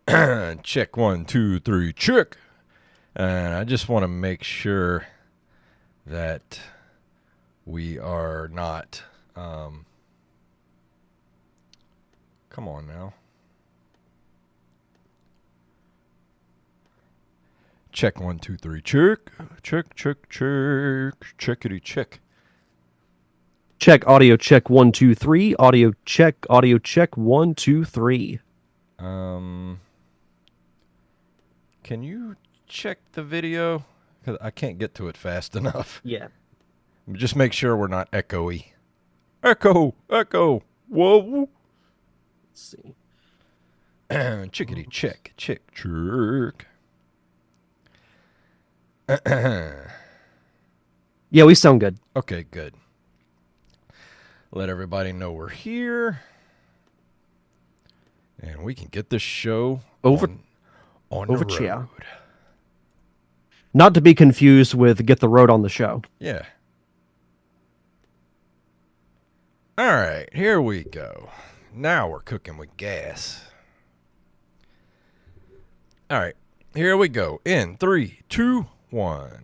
Check 1, 2, 3, check. And I just want to make sure that we are not. Come on now. Check 1, 2, 3, check. Check, check, check. Checkity check. Check audio check 1 2 3. Audio check 1 2 3. Can you check the video? Because I can't get to it fast enough. Yeah. Just make sure we're not echoey. Echo. Whoa. Let's see. Chickity check. Check. Yeah, we sound good. Okay, good. Let everybody know we're here. And we can get this show Over on the road. chair. Not to be confused with Get the Road on the Show. Yeah. All right, here we go. Now we're cooking with gas. All right, here we go. In 3, 2, 1.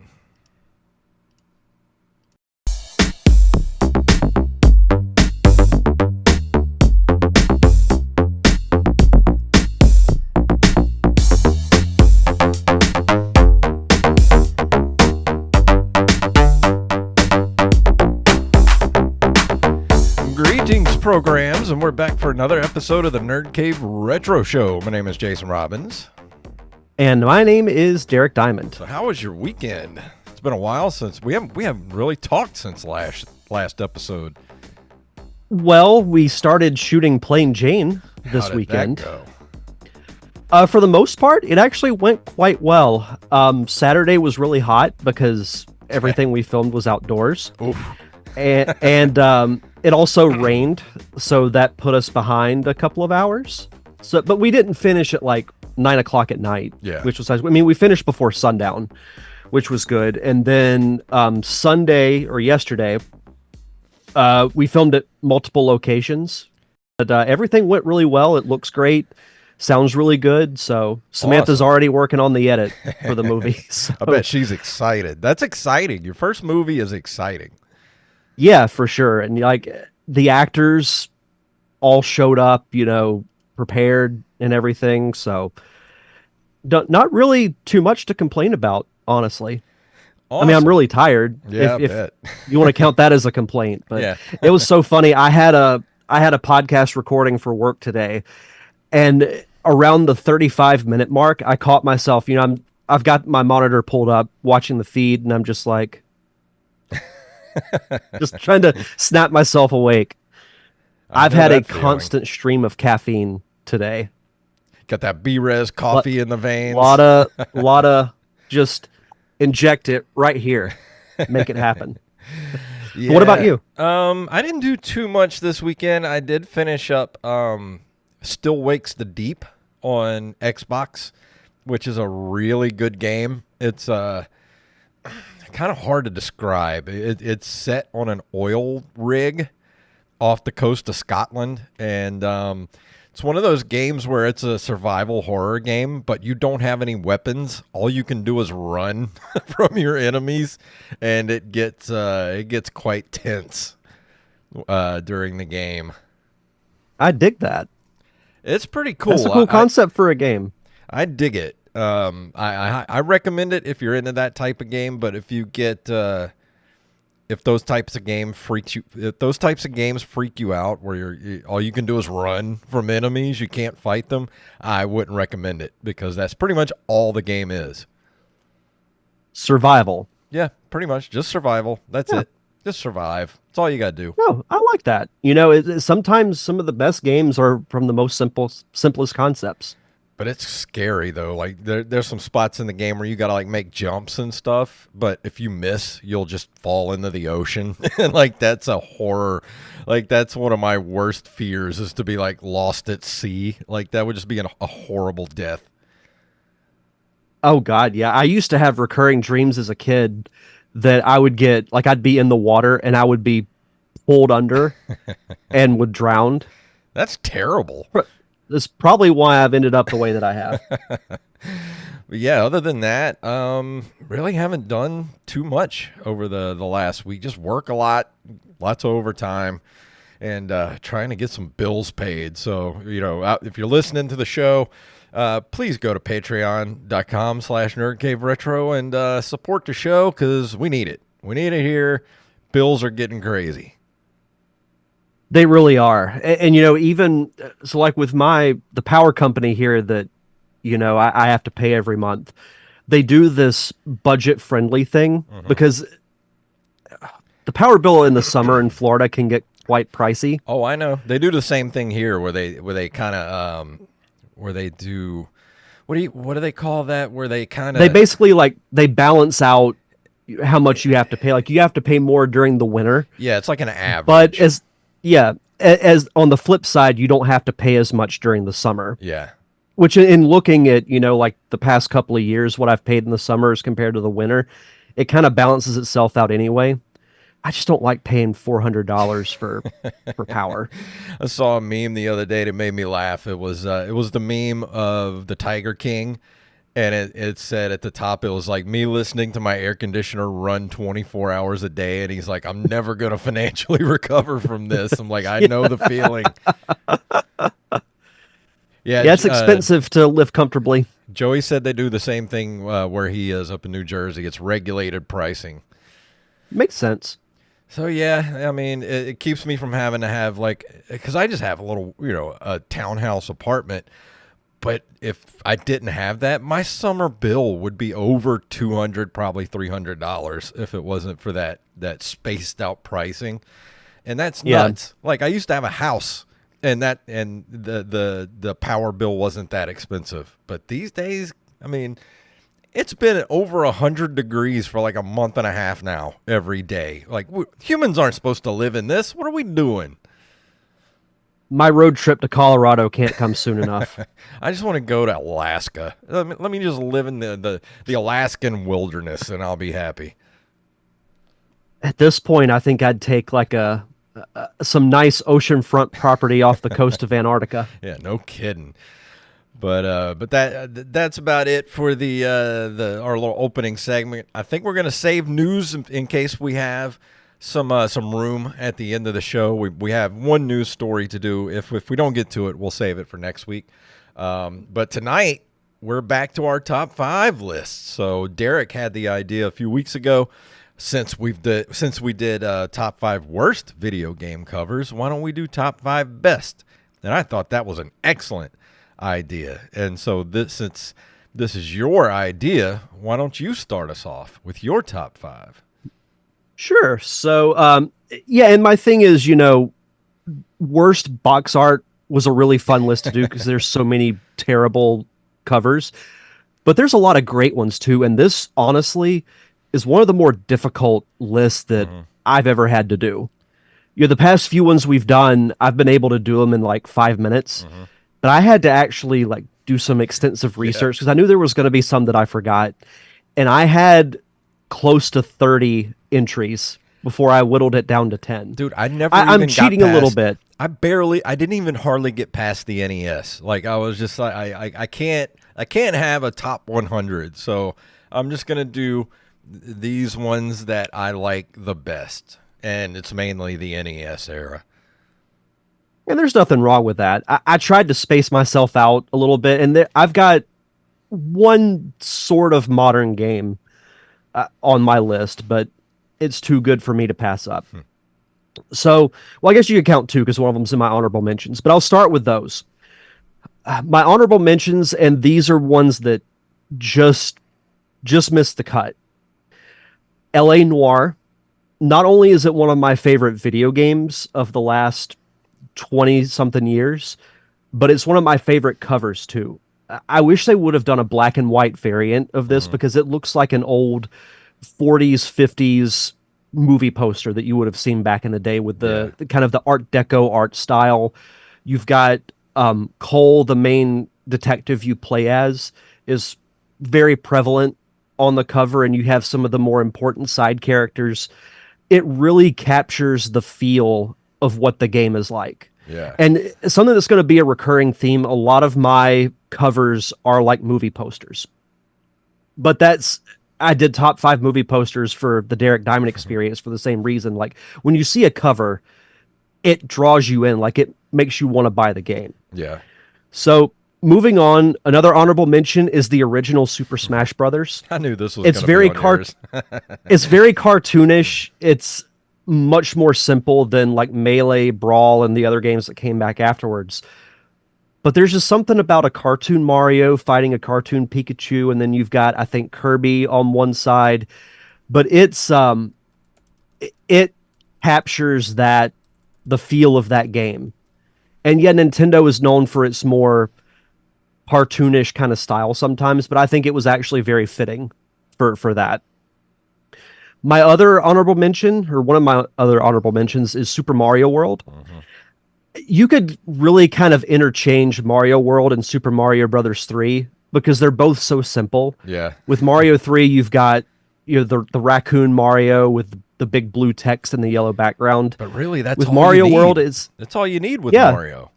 Greetings, programs, and we're back for another episode of the Nerd Cave Retro Show. My name is Jason Robbins. And my name is Derek Diamond. So how was your weekend? It's been a while since we haven't really talked since last episode. Well, we started shooting Plain Jane this How did weekend. that go? For the most part, it actually went quite well. Saturday was really hot because everything we filmed was outdoors. Oof. And it also rained, so that put us behind a couple of hours. But we didn't finish at like 9 o'clock at night. Yeah. Which was, I mean, we finished before sundown, which was good. And then Sunday or yesterday, we filmed at multiple locations. But everything went really well. It looks great. Sounds really good. So Samantha's already working on the edit for the movie. So. I bet she's excited. That's exciting. Your first movie is exciting. Yeah, for sure. And like the actors all showed up, prepared and everything. So not really too much to complain about, honestly. Awesome. I mean, I'm really tired. Yeah, if I bet. you want to count that as a complaint, but Yeah. It was so funny. I had a podcast recording for work today, and around the 35-minute mark, I caught myself, I've got my monitor pulled up watching the feed, and I'm just like, just trying to snap myself awake. I've had a constant stream of caffeine today. Got that B-Res coffee in the veins. Lot of just inject it right here. Make it happen. Yeah. What about you? I didn't do too much this weekend. I did finish up Still Wakes the Deep on Xbox, which is a really good game. It's kind of hard to describe. It's set on an oil rig off the coast of Scotland, and it's one of those games where it's a survival horror game, but you don't have any weapons. All you can do is run from your enemies, and it gets quite tense during the game. I dig that. It's pretty cool. That's a cool concept for a game. I dig it. I recommend it if you're into that type of game, but if you get if those types of games freak you out, where all you can do is run from enemies, you can't fight them, I wouldn't recommend it, because that's pretty much all the game is. Survival. Yeah, pretty much just survival. That's it. Just survive. That's all you got to do. No, I like that. Sometimes some of the best games are from the most simplest concepts. But it's scary though. Like there's some spots in the game where you gotta like make jumps and stuff. But if you miss, you'll just fall into the ocean. And like that's a horror. Like that's one of my worst fears, is to be like lost at sea. Like that would just be a horrible death. Oh God, yeah. I used to have recurring dreams as a kid that I would get, like I'd be in the water and I would be pulled under and would drown. That's terrible. That's probably why I've ended up the way that I have. But yeah, other than that, really haven't done too much over the last week. Just work a lot, lots of overtime, and trying to get some bills paid. So, if you're listening to the show, please go to patreon.com/nerdcaveretro and support the show because we need it. We need it here. Bills are getting crazy. They really are. And even so, like with the power company here that, I have to pay every month, they do this budget friendly thing because the power bill in the summer in Florida can get quite pricey. Oh, I know. They do the same thing here where they kind of, where they do, what do they call that? Where they kind of, they basically they balance out how much you have to pay. Like you have to pay more during the winter. Yeah, it's like an average. But as on the flip side, you don't have to pay as much during the summer. Yeah. Which in looking at, like the past couple of years, what I've paid in the summers compared to the winter, it kind of balances itself out anyway. I just don't like paying $400 for power. I saw a meme the other day that made me laugh. It was the meme of the Tiger King, and it said at the top, it was like me listening to my air conditioner run 24 hours a day, and he's like, I'm never going to financially recover from this. I'm like, I know the feeling. Yeah, it's expensive to live comfortably. Joey said they do the same thing where he is up in New Jersey. It's regulated pricing. Makes sense. So, yeah, I mean, it keeps me from having to have, because I just have a little, a townhouse apartment. But if I didn't have that, my summer bill would be over $200, probably $300 if it wasn't for that spaced out pricing. And that's nuts. Yeah. Like, I used to have a house, and the power bill wasn't that expensive. But these days, I mean, it's been over 100 degrees for like a month and a half now every day. Like, humans aren't supposed to live in this. What are we doing? My road trip to Colorado can't come soon enough. I just want to go to Alaska. Let me just live in the Alaskan wilderness, and I'll be happy. At this point, I think I'd take like some nice oceanfront property off the coast of Antarctica. Yeah, no kidding. But that's about it for our little opening segment. I think we're gonna save news in case we have some room at the end of the show. We have one news story to do. If we don't get to it, we'll save it for next week. But tonight we're back to our top 5 lists. So Derek had the idea a few weeks ago. Since we did top 5 worst video game covers, why don't we do top 5 best? And I thought that was an excellent idea. And so since this is your idea, why don't you start us off with your top 5? Sure. So, and my thing is, worst box art was a really fun list to do because there's so many terrible covers, but there's a lot of great ones too. And this honestly is one of the more difficult lists that I've ever had to do. The past few ones we've done, I've been able to do them in like 5 minutes, but I had to actually do some extensive research because I knew there was going to be some that I forgot. And I had close to 30 entries before I whittled it down to 10. Dude, I'm cheating a little bit. I didn't even hardly get past the NES. Like I was just like, I can't have a top 100. So I'm just going to do these ones that I like the best. And it's mainly the NES era. And there's nothing wrong with that. I tried to space myself out a little bit, and I've got one sort of modern game on my list, but it's too good for me to pass up. So, I guess you could count 2 because one of them's in my honorable mentions, but I'll start with those. My honorable mentions, and these are ones that just missed the cut. L.A. Noire. Not only is it one of my favorite video games of the last 20-something years, but it's one of my favorite covers too. I wish they would have done a black and white variant of this because it looks like an old 40s, 50s movie poster that you would have seen back in the day with the kind of the Art Deco art style. You've got Cole, the main detective you play as, is very prevalent on the cover, and you have some of the more important side characters. It really captures the feel of what the game is like. Yeah. And something that's going to be a recurring theme, a lot of my covers are like movie posters. But I did top 5 movie posters for the Derek Diamond Experience for the same reason. Like, when you see a cover, it draws you in, like it makes you want to buy the game. Yeah. So, moving on, another honorable mention is the original Super Smash Brothers. I knew this was It's gonna very be on yours. It's very cartoonish. It's much more simple than like Melee, Brawl, and the other games that came back afterwards. But there's just something about a cartoon Mario fighting a cartoon Pikachu, and then you've got, I think, Kirby on one side. But it captures the feel of that game. And yet Nintendo is known for its more cartoonish kind of style sometimes, but I think it was actually very fitting for that. My other honorable mention, or one of my other honorable mentions, is Super Mario World. Mhm. You could really kind of interchange Mario World and Super Mario Brothers 3 because they're both so simple. Yeah. With Mario 3, you've got the raccoon Mario with the big blue text and the yellow background. But really, that's With all Mario you need. World, that's all you need with Yeah. Mario.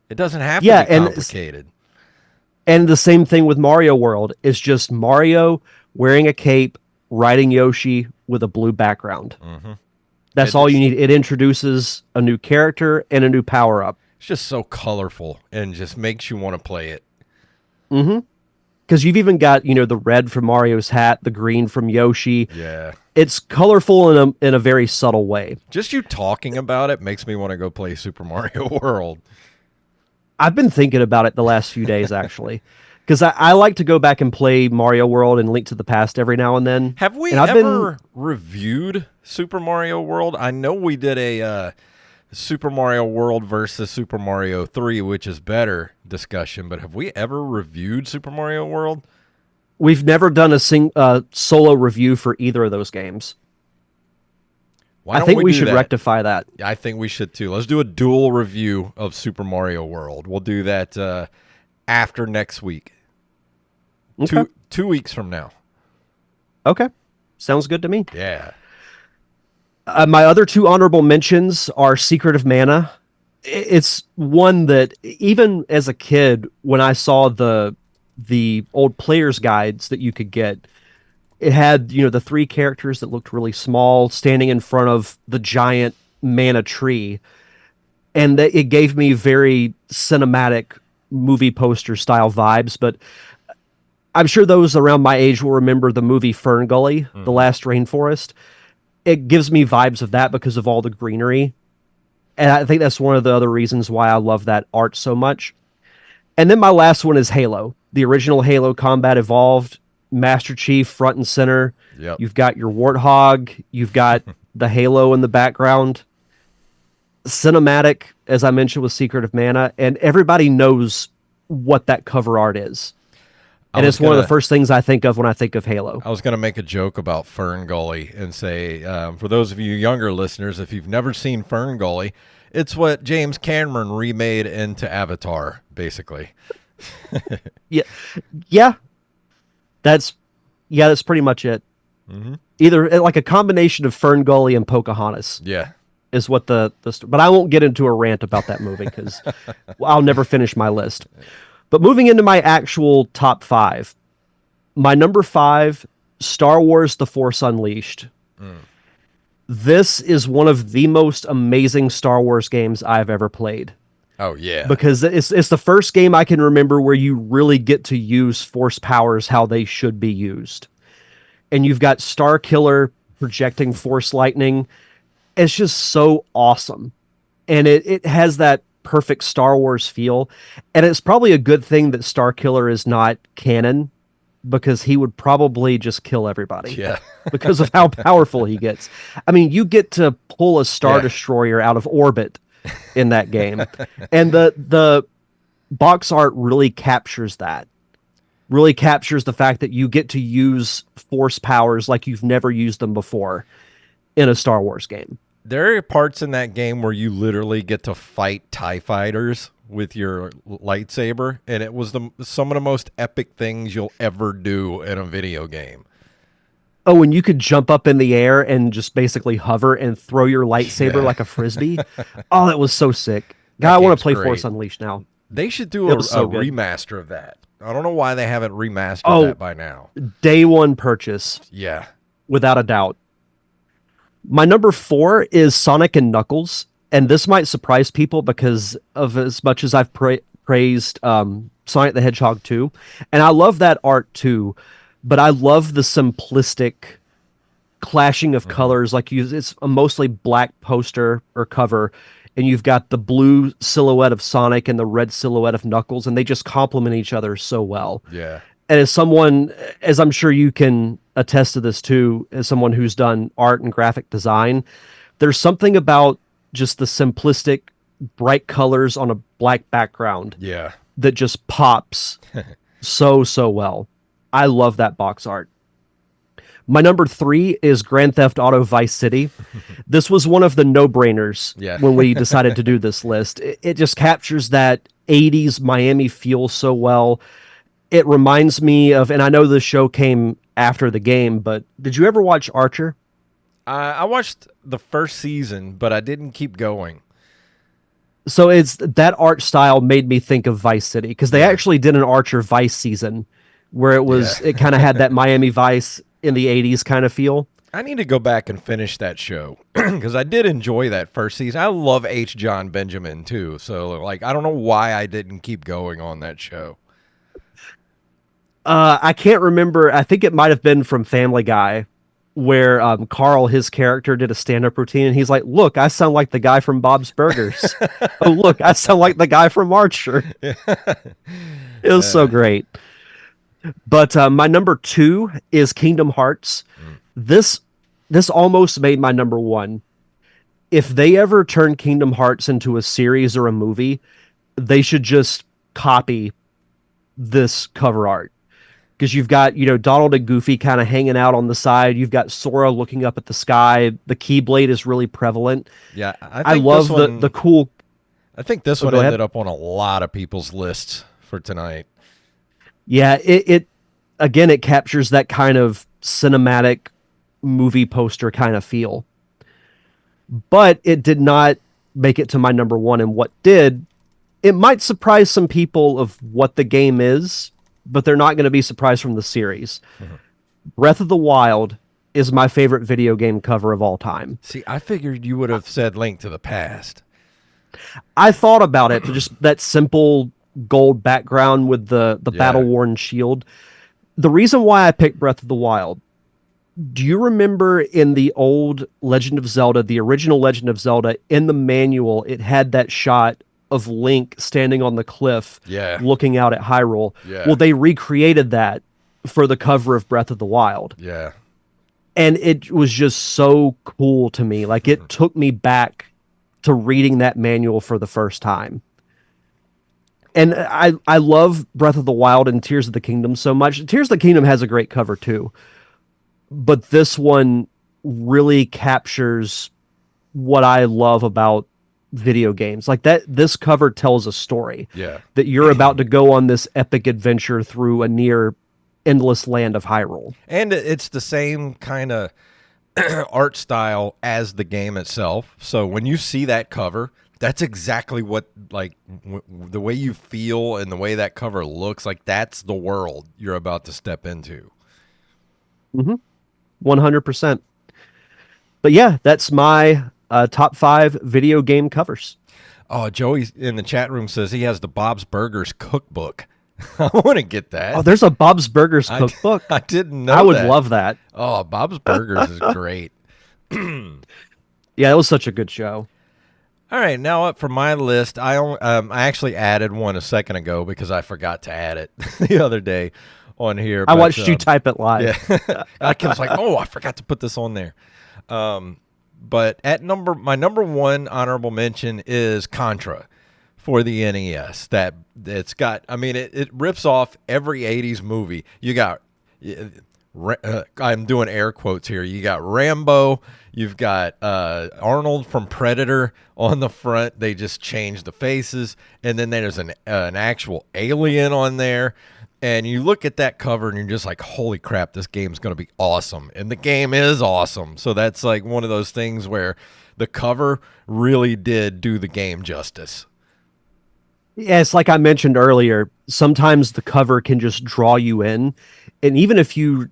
It doesn't have Yeah, to be and complicated. And the same thing with Mario World. It's just Mario wearing a cape, riding Yoshi with a blue background. Mm-hmm. That's all you need. It introduces a new character and a new power-up. It's just so colorful and just makes you want to play it. Mm-hmm. Because you've even got, the red from Mario's hat, the green from Yoshi. Yeah. It's colorful in a very subtle way. Just you talking about it makes me want to go play Super Mario World. I've been thinking about it the last few days, actually. Because I like to go back and play Mario World and Link to the Past every now and then. Have we and ever reviewed Super Mario World? I know we did a Super Mario World versus Super Mario 3, which is better discussion, but have we ever reviewed Super Mario World? We've never done a solo review for either of those games. Why don't I think we do should that? Rectify that. I think we should too. Let's do a dual review of Super Mario World. We'll do that after next week. Okay. 2 weeks from now. Okay. Sounds good to me. Yeah. My other 2 honorable mentions are Secret of Mana. It's one that even as a kid, when I saw the old player's guides that you could get, it had, the 3 characters that looked really small standing in front of the giant mana tree. And it gave me very cinematic movie poster style vibes, but I'm sure those around my age will remember the movie Fern Gully, The Last Rainforest. It gives me vibes of that because of all the greenery. And I think that's one of the other reasons why I love that art so much. And then my last one is Halo. The original Halo Combat Evolved, Master Chief front and center. Yep. You've got your Warthog. You've got the Halo in the background. Cinematic, as I mentioned, with Secret of Mana. And everybody knows what that cover art is. And it's one of the first things I think of when I think of Halo. I was going to make a joke about Fern Gully and say, for those of you younger listeners, if you've never seen Fern Gully, it's what James Cameron remade into Avatar, basically. Yeah. That's pretty much it. Mm-hmm. Either like a combination of Fern Gully and Pocahontas. Yeah. Is what but I won't get into a rant about that movie because I'll never finish my list. But moving into my actual top 5, my number 5, Star Wars: The Force Unleashed. This is one of the most amazing Star Wars games I've ever played. Oh, yeah. Because it's the first game I can remember where you really get to use Force powers how they should be used. And you've got Star Killer projecting Force lightning. It's just so awesome. And it has that perfect Star Wars feel. And it's probably a good thing that Star Killer is not canon because he would probably just kill everybody. Yeah. Because of how powerful he gets. I mean, you get to pull a Star Destroyer out of orbit in that game. And the box art really captures that. Really captures the fact that you get to use Force powers like you've never used them before in a Star Wars game. There are parts in that game where you literally get to fight TIE fighters with your lightsaber, and it was some of the most epic things you'll ever do in a video game. Oh, and you could jump up in the air and just basically hover and throw your lightsaber like a frisbee. Oh, that was so sick. God, I want game's to play great. Force Unleashed now. They should do It a was so good. remaster of that. I don't know why they haven't remastered Oh. that by now. Day one purchase, Yeah. without a doubt. My number 4 is Sonic and Knuckles, and this might surprise people because of as much as I've praised Sonic the Hedgehog 2, and I love that art too, but I love the simplistic clashing of colors. Like it's a mostly black poster or cover, and you've got the blue silhouette of Sonic and the red silhouette of Knuckles, and they just complement each other so well. Yeah. And as someone, as I'm sure you can attest to this too, as someone who's done art and graphic design, there's something about just the simplistic, bright colors on a black background Yeah. that just pops so well. I love that box art. My number 3 is Grand Theft Auto Vice City. This was one of the no-brainers Yeah. when we decided to do this list. It just captures that 80s Miami feel so well. It reminds me of, and I know the show came after the game, but did you ever watch Archer? I watched the first season, but I didn't keep going. So it's that art style made me think of Vice City, because they actually did an Archer Vice season where it was it kind of had that Miami Vice in the 80s kind of feel. I need to go back and finish that show because I did enjoy that first season. I love H. John Benjamin too, so like I don't know why I didn't keep going on that show. I can't remember. I think it might have been from Family Guy, where Carl, his character, did a stand-up routine, and he's like, "Look, I sound like the guy from Bob's Burgers. Oh, look, I sound like the guy from Archer." It was so great. But my number 2 is Kingdom Hearts. This almost made my number 1. If they ever turn Kingdom Hearts into a series or a movie, they should just copy this cover art. Because you've got, Donald and Goofy kind of hanging out on the side. You've got Sora looking up at the sky. The Keyblade is really prevalent. Yeah, I love the cool. I think this one go ahead. ended up on a lot of people's lists for tonight. Yeah, it again, it captures that kind of cinematic movie poster kind of feel. But it did not make it to my number 1. And what did, it might surprise some people of what the game is, but they're not going to be surprised from the series. Breath of the Wild is my favorite video game cover of all time. See, I figured you would have said Link to the Past. I thought about it, just that simple gold background with the battle-worn shield. The reason why I picked Breath of the Wild, do you remember in the old Legend of Zelda, the original Legend of Zelda, in the manual, it had that shot of Link standing on the cliff looking out at Hyrule? Yeah. Well, they recreated that for the cover of Breath of the Wild. Yeah. And it was just so cool to me. Like, it took me back to reading that manual for the first time. And I love Breath of the Wild and Tears of the Kingdom so much. Tears of the Kingdom has a great cover too. But this one really captures what I love about video games. Like this cover tells a story. Yeah. That you're about to go on this epic adventure through a near endless land of Hyrule. And it's the same kind of art style as the game itself. So when you see that cover, that's exactly what, like, the way you feel and the way that cover looks, like that's the world you're about to step into. 100%. But yeah, that's my top 5 video game covers. Oh, Joey in the chat room says he has the Bob's Burgers cookbook. I want to get that. Oh, there's a Bob's Burgers cookbook. I didn't know I would that. love that. Oh, Bob's Burgers is great. Yeah, it was such a good show. All right, now up for my list, I actually added one a second ago because I forgot to add it the other day on here. I watched you type it live. Yeah, I was like, oh, I forgot to put this on there. But at my number 1 honorable mention is Contra for the NES. That it's got, I mean, it rips off every 80s movie. You got, I'm doing air quotes here. You got Rambo. You've got Arnold from Predator on the front. They just changed the faces. And then there's an actual alien on there. And you look at that cover and you're just like, holy crap, this game's going to be awesome. And the game is awesome. So that's like one of those things where the cover really did do the game justice. Yeah, it's like I mentioned earlier. Sometimes the cover can just draw you in, and even if you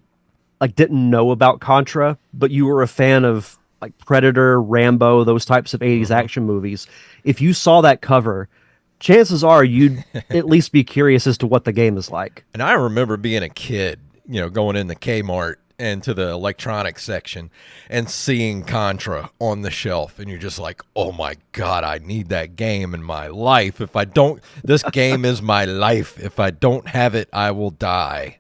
like didn't know about Contra, but you were a fan of like Predator, Rambo, those types of 80s Hmm. action movies, if you saw that cover, chances are you'd at least be curious as to what the game is like. And I remember being a kid, going in the Kmart and to the electronics section and seeing Contra on the shelf. And you're just like, oh my God, I need that game in my life. If I don't, this game is my life. If I don't have it, I will die.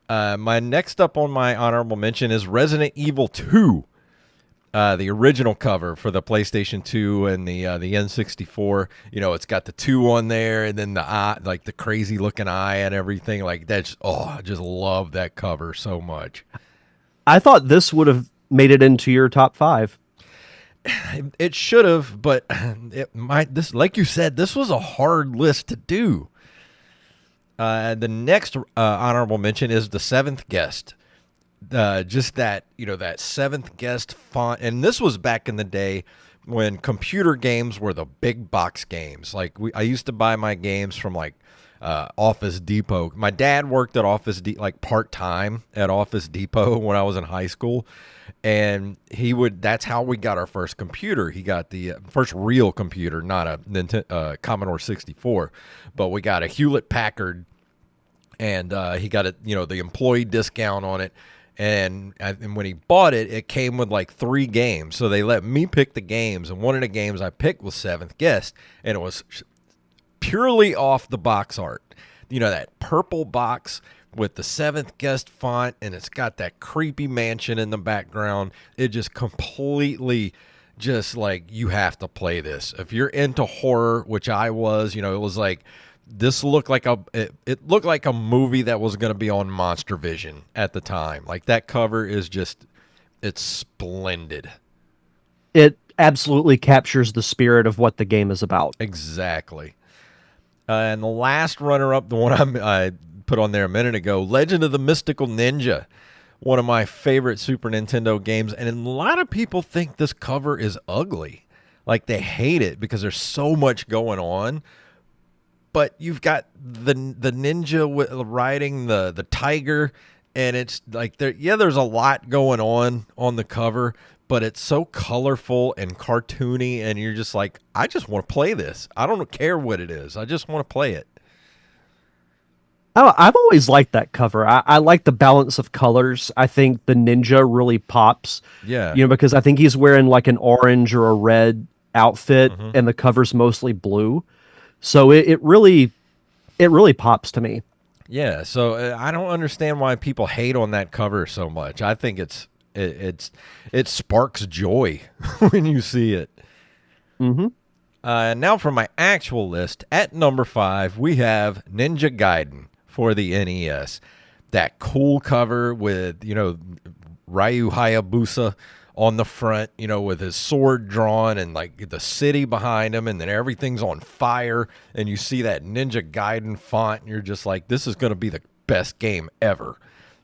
My next up on my honorable mention is Resident Evil 2. The original cover for the PlayStation 2 and the N64. It's got the 2 on there, and then the eye, like the crazy looking eye and everything. Like that's I just love that cover so much. I thought this would have made it into your top five. It should have, but this, like you said, this was a hard list to do. The next honorable mention is The Seventh Guest. Just that seventh guest font, and this was back in the day when computer games were the big box games. Like I used to buy my games from like Office Depot. My dad worked at like part time at Office Depot when I was in high school, and that's how we got our first computer. He got the first real computer, not a Commodore 64, but we got a Hewlett Packard, and he got the employee discount on it. And when he bought it, it came with like 3 games. So they let me pick the games. And one of the games I picked was Seventh Guest. And it was purely off the box art. That purple box with the Seventh Guest font. And it's got that creepy mansion in the background. It just completely just like, you have to play this. If you're into horror, which I was, it was like, this looked like it looked like a movie that was going to be on Monster Vision at the time. Like that cover is it's splendid. It absolutely captures the spirit of what the game is about. Exactly. And the last runner-up, the one I put on there a minute ago, Legend of the Mystical Ninja, one of my favorite Super Nintendo games. And a lot of people think this cover is ugly. Like they hate it because there's so much going on. But you've got the ninja riding the tiger, and it's like there's a lot going on the cover, but it's so colorful and cartoony, and you're just like, I just want to play this. I don't care what it is. I just want to play it. Oh, I've always liked that cover. I like the balance of colors. I think the ninja really pops. Yeah. Because I think he's wearing like an orange or a red outfit, Mm-hmm. and the cover's mostly blue. So it really pops to me. Yeah, so I don't understand why people hate on that cover so much. I think it sparks joy when you see it. Mm-hmm. Now for my actual list, at number 5, we have Ninja Gaiden for the NES. That cool cover with, Ryu Hayabusa on the front, with his sword drawn and like the city behind him, and then everything's on fire, and you see that Ninja Gaiden font, and you're just like, this is going to be the best game ever.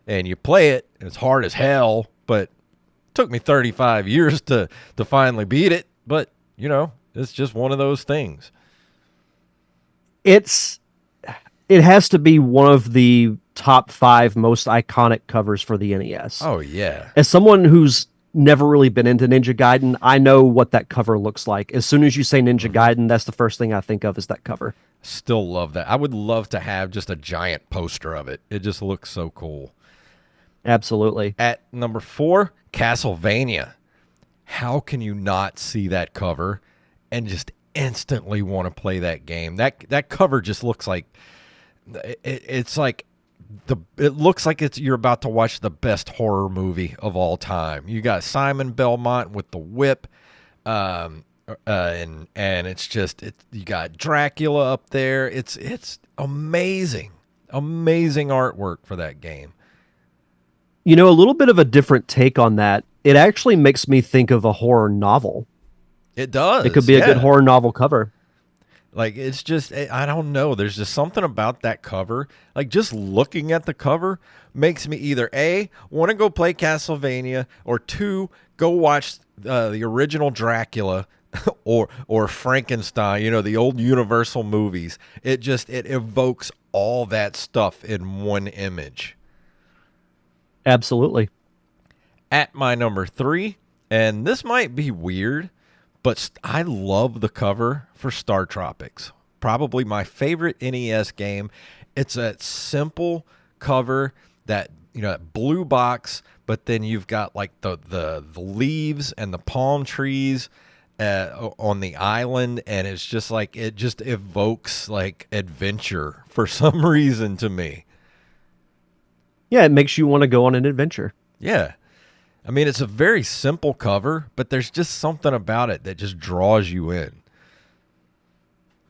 And you play it, and it's hard as hell, but it took me 35 years to finally beat it. But, it's just one of those things. It has to be one of the top 5 most iconic covers for the NES. Oh, yeah. As someone who's never really been into Ninja Gaiden, I know what that cover looks like. As soon as you say Ninja Gaiden, that's the first thing I think of is that cover. Still love that. I would love to have just a giant poster of it. It just looks so cool. Absolutely. At number 4, Castlevania. How can you not see that cover and just instantly want to play that game? That cover just looks like it's like it looks like you're about to watch the best horror movie of all time. You got Simon Belmont with the whip, and it's just you got Dracula up there. It's amazing artwork for that game. A little bit of a different take on that. It actually makes me think of a horror novel. It does. It could be a good horror novel cover. Like, it's just, I don't know. There's just something about that cover. Like, just looking at the cover makes me either A, want to go play Castlevania, or 2, go watch the original Dracula or Frankenstein, the old Universal movies. It evokes all that stuff in one image. Absolutely. At my number 3, and this might be weird, but I love the cover for Star Tropics. Probably my favorite NES game. It's a simple cover that that blue box, but then you've got like the leaves and the palm trees on the island, and it's just like it just evokes like adventure for some reason to me. Yeah, it makes you want to go on an adventure. Yeah. I mean, it's a very simple cover, but there's just something about it that just draws you in.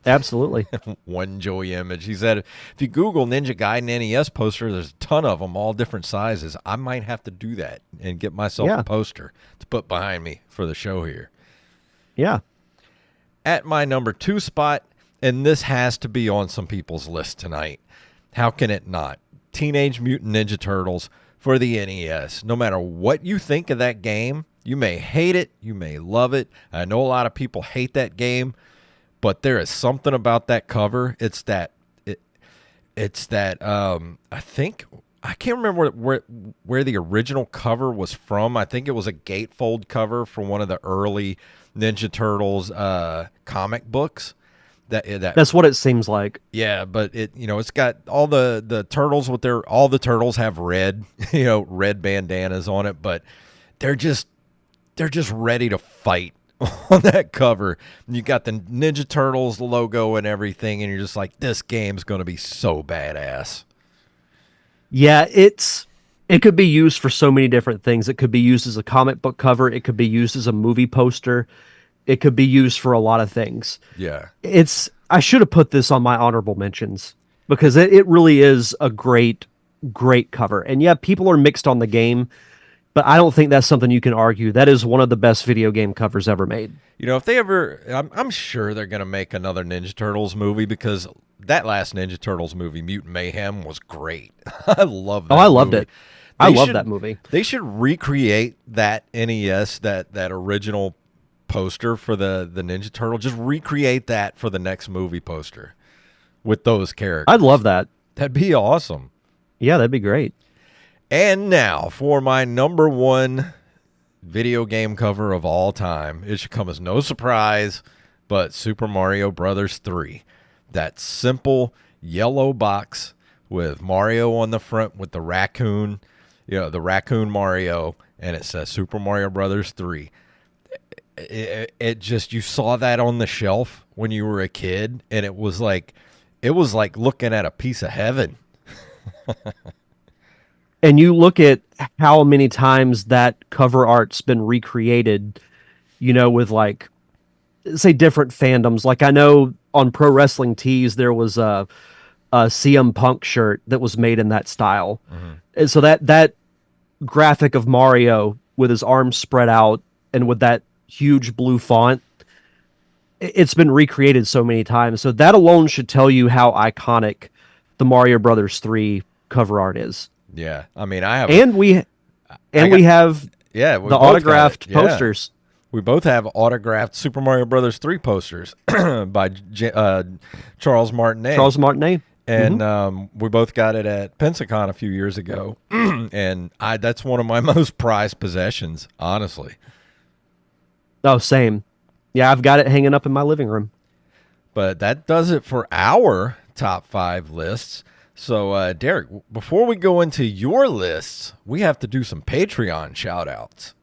Absolutely. One Joey Image. He said, if you Google Ninja Gaiden NES poster, there's a ton of them, all different sizes. I might have to do that and get myself a poster to put behind me for the show here. Yeah. At my number 2 spot, and this has to be on some people's list tonight. How can it not? Teenage Mutant Ninja Turtles for the NES. No matter what you think of that game, you may hate it, you may love it. I know a lot of people hate that game, but there is something about that cover. It's that I think I can't remember where the original cover was from. I think it was a gatefold cover for one of the early Ninja Turtles comic books. That's what it seems like. Yeah, but it's got all the turtles with all the turtles have red, red bandanas on it, but they're just ready to fight on that cover. And you got the Ninja Turtles logo and everything, and you're just like, this game's going to be so badass. Yeah, it could be used for so many different things. It could be used as a comic book cover. It could be used as a movie poster. It could be used for a lot of things. Yeah. I should have put this on my honorable mentions because it really is a great, great cover. And yeah, people are mixed on the game, but I don't think that's something you can argue. That is one of the best video game covers ever made. If they ever, I'm sure they're going to make another Ninja Turtles movie because that last Ninja Turtles movie, Mutant Mayhem, was great. I love that I loved movie. it. I love that movie. They should recreate that NES, that original poster for the Ninja Turtle. Just recreate that for the next movie poster with those characters. I'd love that. That'd be awesome. Yeah, that'd be great. And now for my number 1 video game cover of all time. It should come as no surprise, but Super Mario Brothers 3. That simple yellow box with Mario on the front with the raccoon, the raccoon Mario, and it says Super Mario Brothers 3. It just, you saw that on the shelf when you were a kid, and it was like looking at a piece of heaven. And you look at how many times that cover art's been recreated, with like, say, different fandoms. Like I know on Pro Wrestling Tees there was a CM Punk shirt that was made in that style. Mm-hmm. And so that graphic of Mario with his arms spread out and with that huge blue font, it's been recreated so many times. So that alone should tell you how iconic the Mario Brothers 3 cover art is. Yeah, I mean, I have, we have the autographed posters. We both have autographed Super Mario Brothers 3 posters by Charles Martinet. Charles Martinet, and we both got it at Pensacon a few years ago, and that's one of my most prized possessions, honestly. Oh, same. Yeah, I've got it hanging up in my living room. But that does it for our top 5 lists. So, Derek, before we go into your lists, we have to do some Patreon shout-outs.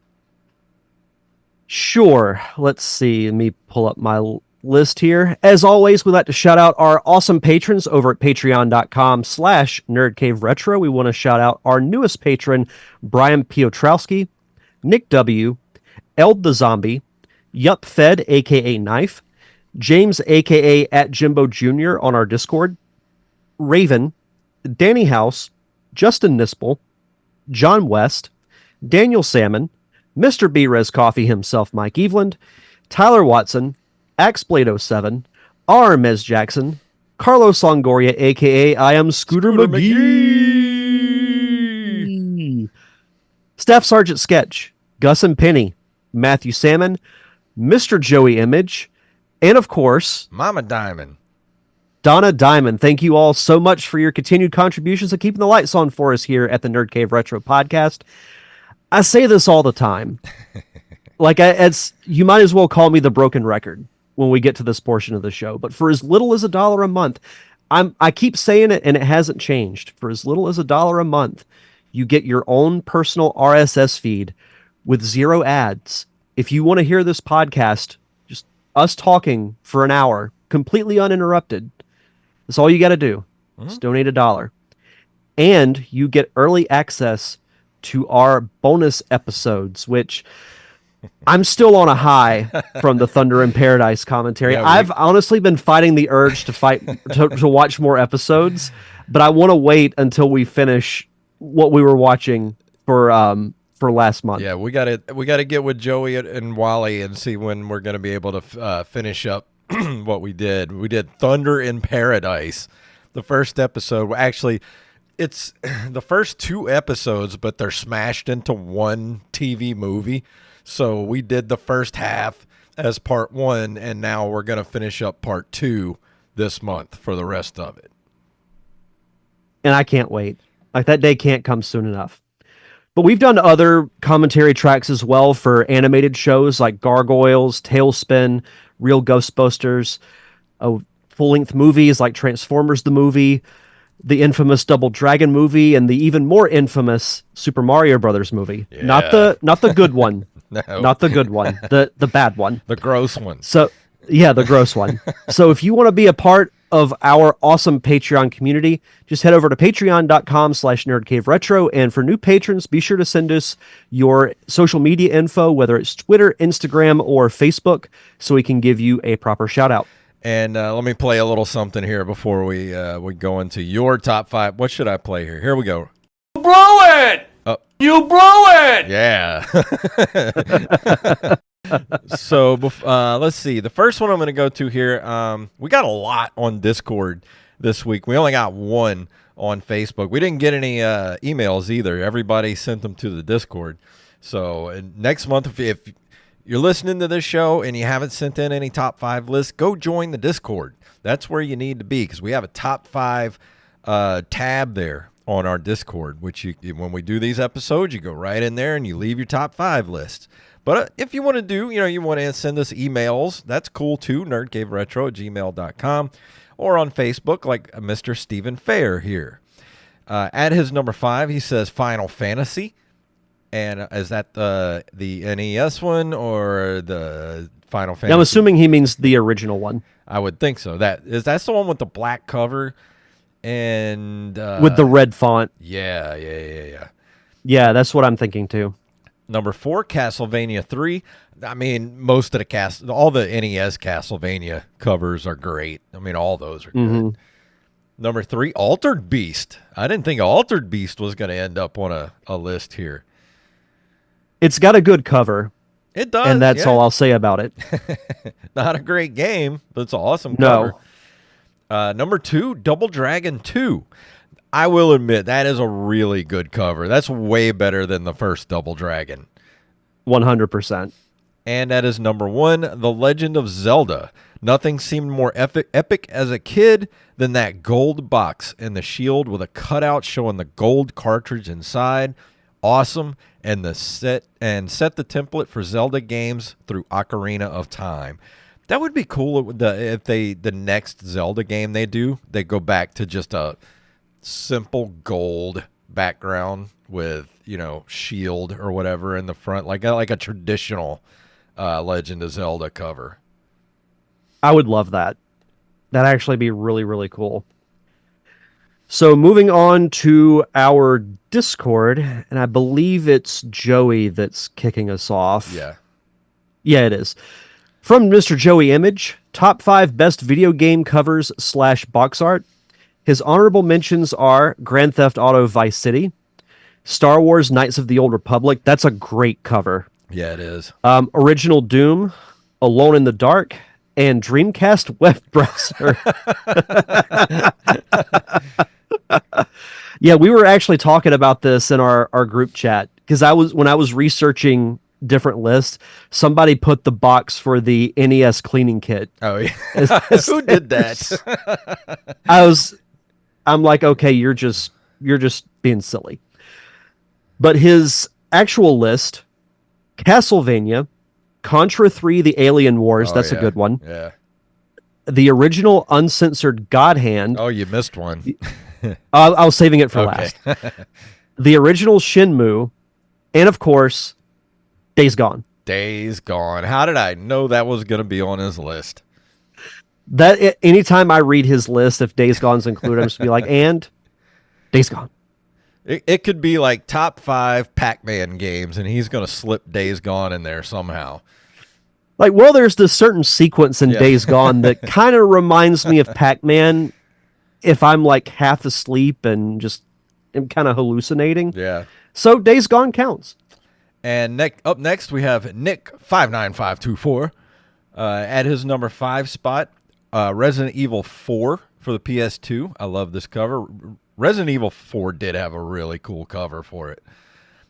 Sure. Let's see. Let me pull up my list here. As always, we'd like to shout out our awesome patrons over at patreon.com/nerdcaveretro. We want to shout out our newest patron, Brian Piotrowski, Nick W., Eld the Zombie, Yup Fed, a.k.a. Knife, James, a.k.a. at Jimbo Jr. on our Discord, Raven, Danny House, Justin Nispel, John West, Daniel Salmon, Mr. B-Res Coffee himself, Mike Eveland, Tyler Watson, Axblade07, RMS Jackson, Carlos Longoria, a.k.a. I am Scooter McGee, Staff Sergeant Sketch, Gus and Penny, Matthew Salmon, Mr. Joey Image, and of course, Mama Diamond. Donna Diamond. Thank you all so much for your continued contributions and keeping the lights on for us here at the Nerd Cave Retro Podcast. I say this all the time. You might as well call me the broken record when we get to this portion of the show. But for as little as $1 a month, I keep saying it and it hasn't changed. For as little as $1 a month, you get your own personal RSS feed with 0 ads. If you want to hear this podcast, just us talking for an hour, completely uninterrupted, that's all you got to do. Just donate $1. And you get early access to our bonus episodes, which I'm still on a high from the Thunder in Paradise commentary. Yeah, I've honestly been fighting the urge to watch more episodes, but I want to wait until we finish what we were watching for last month. Yeah, we gotta get with Joey and Wally and see when we're gonna be able to finish up what we did. We did Thunder in Paradise, the first episode. Actually, it's the first 2 episodes, but they're smashed into one TV movie. So we did the first half as part 1, and now we're gonna finish up part 2 this month for the rest of it. And I can't wait. Like, that day can't come soon enough. But we've done other commentary tracks as well for animated shows like Gargoyles, Tailspin, Real Ghostbusters, full-length movies like Transformers the movie, the infamous Double Dragon movie, and the even more infamous Super Mario Brothers movie. Yeah. Not the good one. No. Not the good one. The bad one. The gross one. So, yeah, the gross one. So if you want to be a part of our awesome Patreon community, just head over to patreon.com/nerdcaveretro. And for new patrons, be sure to send us your social media info, whether it's Twitter, Instagram, or Facebook, so we can give you a proper shout out. And let me play a little something here before we go into your top 5. What should I play here? Here we go. You blew it! Oh. You blew it! Yeah. So let's see. The first one I'm going to go to here, we got a lot on Discord this week. We only got 1 on Facebook. We didn't get any emails either. Everybody sent them to the Discord. So next month, if you're listening to this show and you haven't sent in any top 5 lists, go join the Discord. That's where you need to be, because we have a top 5 tab there on our Discord, which when we do these episodes, you go right in there and you leave your top 5 lists. But if you want to do, you want to send us emails, that's cool too, nerdcaveretro@gmail.com, or on Facebook like Mr. Stephen Fair here. At his number 5, he says Final Fantasy. And is that the NES one or the Final Fantasy? I'm assuming he means the original one. I would think so. That's the one with the black cover and with the red font. Yeah. Yeah, that's what I'm thinking too. Number 4, Castlevania 3. I mean, most of all the NES Castlevania covers are great. I mean, all those are good. Number 3, Altered Beast. I didn't think Altered Beast was going to end up on a list here. It's got a good cover. It does. And that's all I'll say about it. Not a great game, but it's an awesome cover. No. Number 2, Double Dragon 2. I will admit, that is a really good cover. That's way better than the first Double Dragon. 100%. And that is number 1, The Legend of Zelda. Nothing seemed more epic as a kid than that gold box and the shield with a cutout showing the gold cartridge inside. Awesome. And set the template for Zelda games through Ocarina of Time. That would be cool if the next Zelda game they go back to just a simple gold background with, shield or whatever in the front, like a traditional Legend of Zelda cover. I would love that. That'd actually be really, really cool. So moving on to our Discord, and I believe it's Joey that's kicking us off. Yeah. Yeah, it is. From Mr. Joey Image, top 5 best video game covers / box art. His honorable mentions are Grand Theft Auto Vice City, Star Wars Knights of the Old Republic. That's a great cover. Yeah, it is. Original Doom, Alone in the Dark, and Dreamcast web browser. Yeah, we were actually talking about this in our group chat, because when I was researching different lists. Somebody put the box for the NES cleaning kit. Oh yeah. as- Who did that? I'm like, okay, you're just being silly. But his actual list: Castlevania, Contra 3: The Alien Wars, Oh, that's a yeah. good one. Yeah. The original uncensored God Hand. Oh, you missed one. I was saving it for Okay. last. The original Shenmue, and of course, Days Gone. Days Gone. How did I know that was going to be on his list? Anytime I read his list, if Days Gone's included, I'm just be like, and Days Gone. It could be like top 5 Pac-Man games, and he's going to slip Days Gone in there somehow. Like, well, there's this certain sequence in Yeah. Days Gone that kind of reminds me of Pac-Man if I'm like half asleep and just am kind of hallucinating. Yeah. So Days Gone counts. And up next, we have Nick59524 at his number 5 spot. Resident Evil 4 for the PS2. I love this cover. Resident Evil 4 did have a really cool cover for it.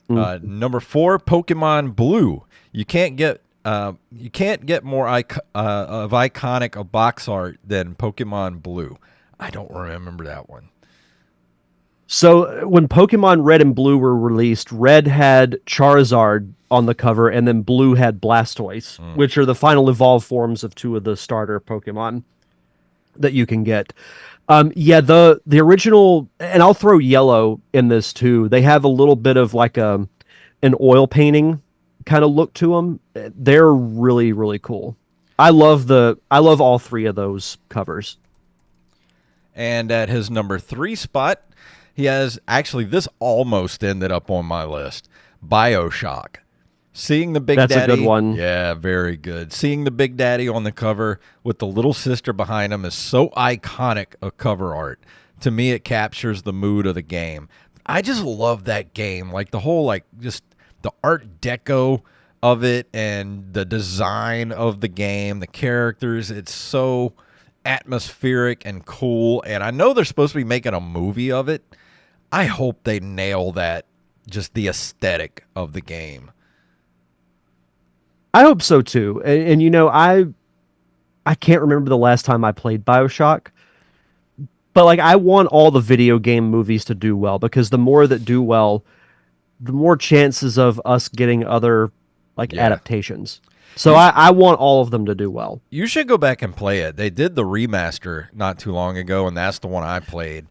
Number 4, Pokemon Blue. You can't get more of iconic a box art than Pokemon Blue. I don't remember that one. So when Pokemon Red and Blue were released, Red had Charizard on the cover, and then Blue had Blastoise, which are the final evolved forms of 2 of the starter Pokemon that you can get. The original, and I'll throw Yellow in this too. They have a little bit of like an oil painting kind of look to them. They're really, really cool. I love all 3 of those covers. And at his number 3 spot, he has actually this almost ended up on my list. BioShock. Seeing the Big That's Daddy. a good one. Yeah, very good. Seeing the Big Daddy on the cover with the little sister behind him is so iconic a cover art. To me, it captures the mood of the game. I just love that game. Like the whole, just the art deco of it and the design of the game, the characters. It's so atmospheric and cool. And I know they're supposed to be making a movie of it. I hope they nail that, just the aesthetic of the game. I hope so too. And you know, I can't remember the last time I played BioShock. But like, I want all the video game movies to do well, because the more that do well, the more chances of us getting other adaptations. So I want all of them to do well. You should go back and play it. They did the remaster not too long ago, and that's the one I played.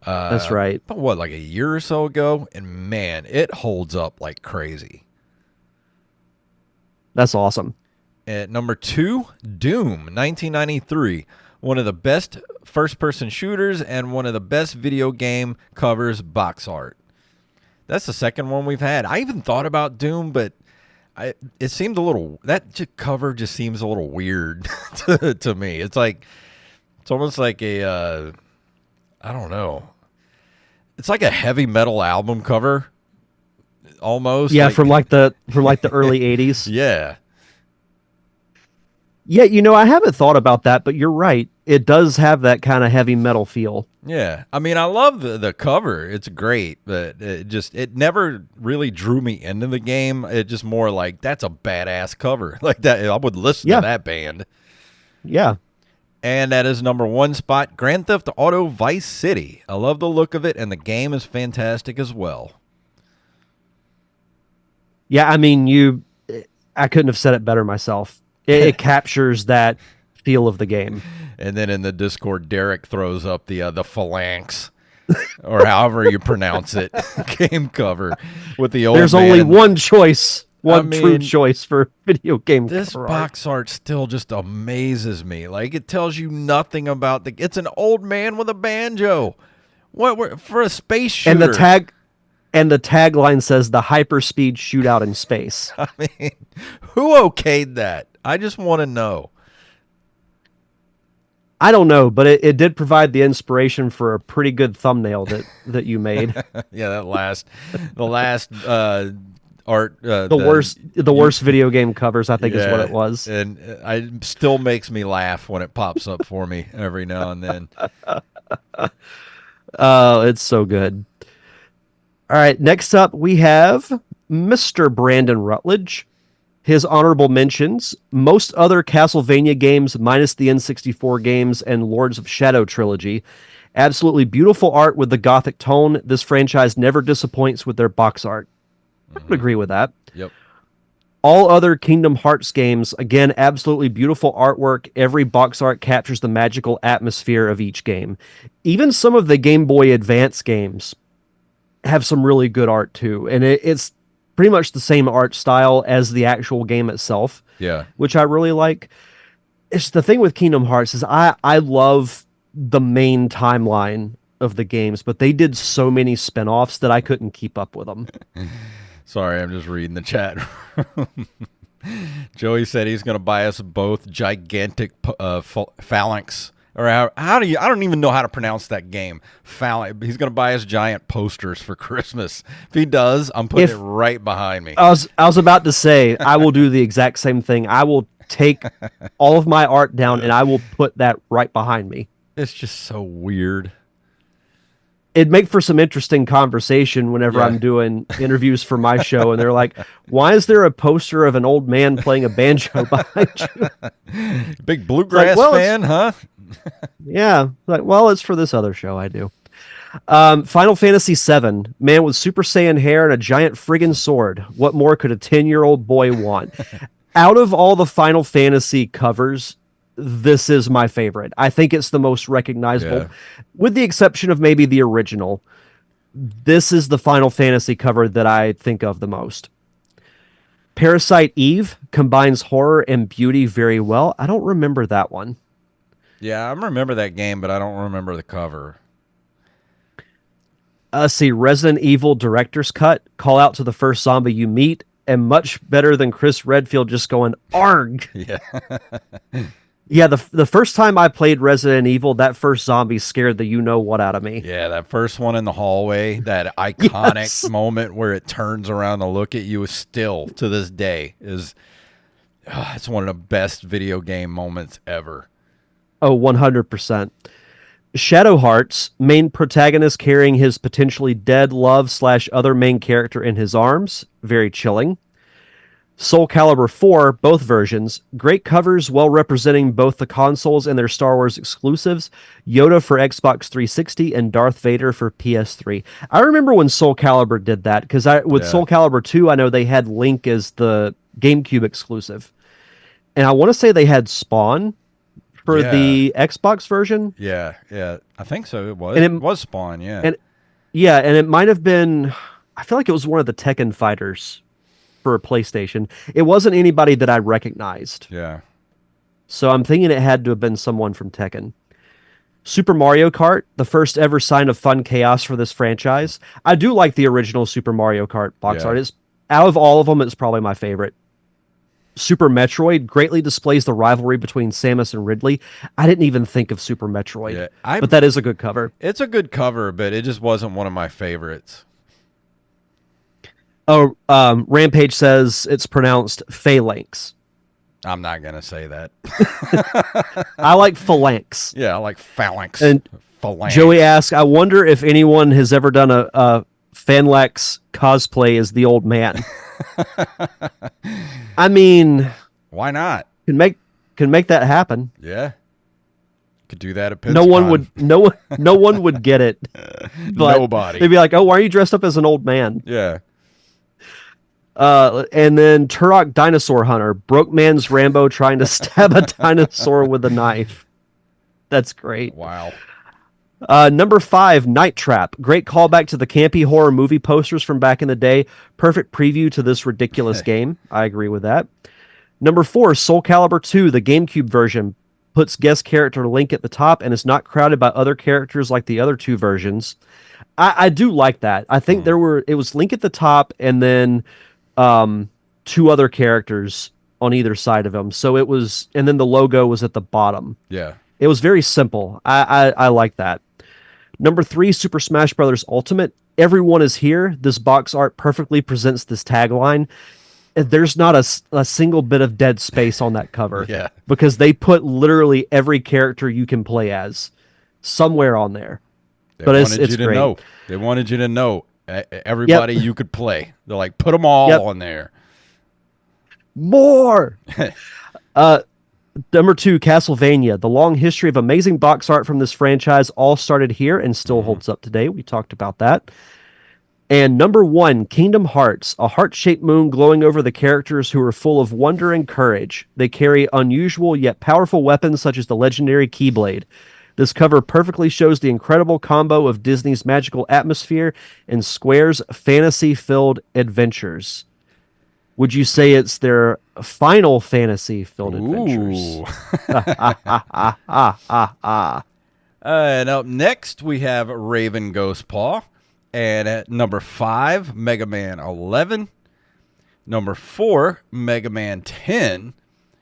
That's right. But what, like a year or so ago? And man, it holds up like crazy. That's awesome. At number 2, Doom, 1993. One of the best first-person shooters and one of the best video game covers box art. That's the second one we've had. I even thought about Doom, but it seemed a little... cover just seems a little weird to me. It's almost like a... I don't know. It's like a heavy metal album cover, almost. Yeah, from the early 80s. Yeah. Yeah, you know, I haven't thought about that, but you're right. It does have that kind of heavy metal feel. Yeah. I mean, I love the cover. It's great, but it never really drew me into the game. It just more like, that's a badass cover. Like that, I would listen to that band. Yeah. And at his number 1 spot, Grand Theft Auto Vice City. I love the look of it, and the game is fantastic as well. Yeah, I mean, I couldn't have said it better myself. It captures that feel of the game. And then in the Discord, Derek throws up the Phalanx, or however you pronounce it, game cover with the old There's man. only one choice, true mean, choice for video game This cover box art still just amazes me. Like, it tells you nothing about it's an old man with a banjo. What for a space shooter? And the tagline says the hyperspeed shootout in space. I mean, who okayed that? I just want to know. I don't know, but it did provide the inspiration for a pretty good thumbnail that you made. Yeah, the last art, the worst video game covers, I think, is what it was. And it still makes me laugh when it pops up for me every now and then. Oh, it's so good. All right, next up we have Mr. Brandon Rutledge. His honorable mentions: most other Castlevania games, minus the N64 games and Lords of Shadow trilogy. Absolutely beautiful art with the gothic tone. This franchise never disappoints with their box art. I would agree with that. Yep. All other Kingdom Hearts games, again, absolutely beautiful artwork. Every box art captures the magical atmosphere of each game. Even some of the Game Boy Advance games have some really good art too. And it's pretty much the same art style as the actual game itself, Yeah. which I really like. It's the thing with Kingdom Hearts is I love the main timeline of the games, but they did so many spin-offs that I couldn't keep up with them. Sorry, I'm just reading the chat. Joey said he's going to buy us both gigantic phalanx. Or how do you? I don't even know how to pronounce that game. Phalanx. He's going to buy us giant posters for Christmas. If he does, I'm putting it right behind me. I was about to say I will do the exact same thing. I will take all of my art down and I will put that right behind me. It's just so weird. It'd make for some interesting conversation whenever Yeah. I'm doing interviews for my show, and they're like, "Why is there a poster of an old man playing a banjo behind you?" Big bluegrass well, fan, huh? Yeah, like, well, it's for this other show I do. Final Fantasy VII, man with Super Saiyan hair and a giant friggin' sword. What more could a 10-year-old boy want? Out of all the Final Fantasy covers, this is my favorite. I think it's the most recognizable, Yeah. with the exception of maybe the original. This is the Final Fantasy cover that I think of the most. Parasite Eve combines horror and beauty very well. I don't remember that one. Yeah, I remember that game, but I don't remember the cover. See, Resident Evil Director's Cut, call out to the first zombie you meet, and much better than Chris Redfield just going, "Arg!" Yeah. Yeah, the first time I played Resident Evil, that first zombie scared the you-know-what out of me. Yeah, that first one in the hallway, that iconic Yes. moment where it turns around to look at you is still, to this day, it's one of the best video game moments ever. Oh, 100%. Shadow Hearts, main protagonist carrying his potentially dead love/other main character in his arms. Very chilling. Soul Calibur 4, both versions. Great covers, well representing both the consoles and their Star Wars exclusives. Yoda for Xbox 360 and Darth Vader for PS3. I remember when Soul Calibur did that, because with Yeah. Soul Calibur 2, I know they had Link as the GameCube exclusive. And I want to say they had Spawn for Yeah. the Xbox version. Yeah, I think so. It was. And It was Spawn, yeah. and Yeah, and it might have been, I feel like it was one of the Tekken fighters for a PlayStation. It wasn't anybody that I recognized. Yeah. So I'm thinking it had to have been someone from Tekken. Super Mario Kart, the first ever sign of fun chaos for this franchise. I do like the original Super Mario Kart box Yeah. art. It's, out of all of them, it's probably my favorite. Super Metroid greatly displays the rivalry between Samus and Ridley. I didn't even think of Super Metroid, Yeah, but that is a good cover. It's a good cover, but it just wasn't one of my favorites. Oh, Rampage says it's pronounced phalanx. I'm not gonna say that. I like phalanx. Yeah, I like phalanx. And phalanx. Joey asks, I wonder if anyone has ever done a Phalanx cosplay as the old man. I mean, Why not? can make that happen. Yeah. Could do that at PizzCon. No one would get it. But Nobody. they'd be like, "Oh, why are you dressed up as an old man?" Yeah. And then Turok Dinosaur Hunter, broke man's Rambo trying to stab a dinosaur with a knife. That's great. Wow. Number 5, Night Trap. Great callback to the campy horror movie posters from back in the day. Perfect preview to this ridiculous game. I agree with that. Number 4, Soul Calibur 2, the GameCube version. Puts guest character Link at the top and is not crowded by other characters like the other two versions. I do like that. I think it was Link at the top and then two other characters on either side of him. So it was, and then the logo was at the bottom. Yeah. It was very simple. I like that. Number 3, Super Smash Bros. Ultimate. Everyone is here. This box art perfectly presents this tagline. There's not a single bit of dead space on that cover. Yeah. Because they put literally every character you can play as somewhere on there. They But wanted it's you to great. know. They wanted you to know everybody you could play. They're like, put them all Yep. on there. More. Number 2, Castlevania. The long history of amazing box art from this franchise all started here and still holds up today. We talked about that. And number 1, Kingdom Hearts, a heart-shaped moon glowing over the characters who are full of wonder and courage. They carry unusual yet powerful weapons such as the legendary Keyblade. This cover perfectly shows the incredible combo of Disney's magical atmosphere and Square's fantasy-filled adventures. Would you say it's their Final Fantasy-filled adventures? And up next, we have Raven Ghostpaw. And at number 5, Mega Man 11. Number 4, Mega Man 10.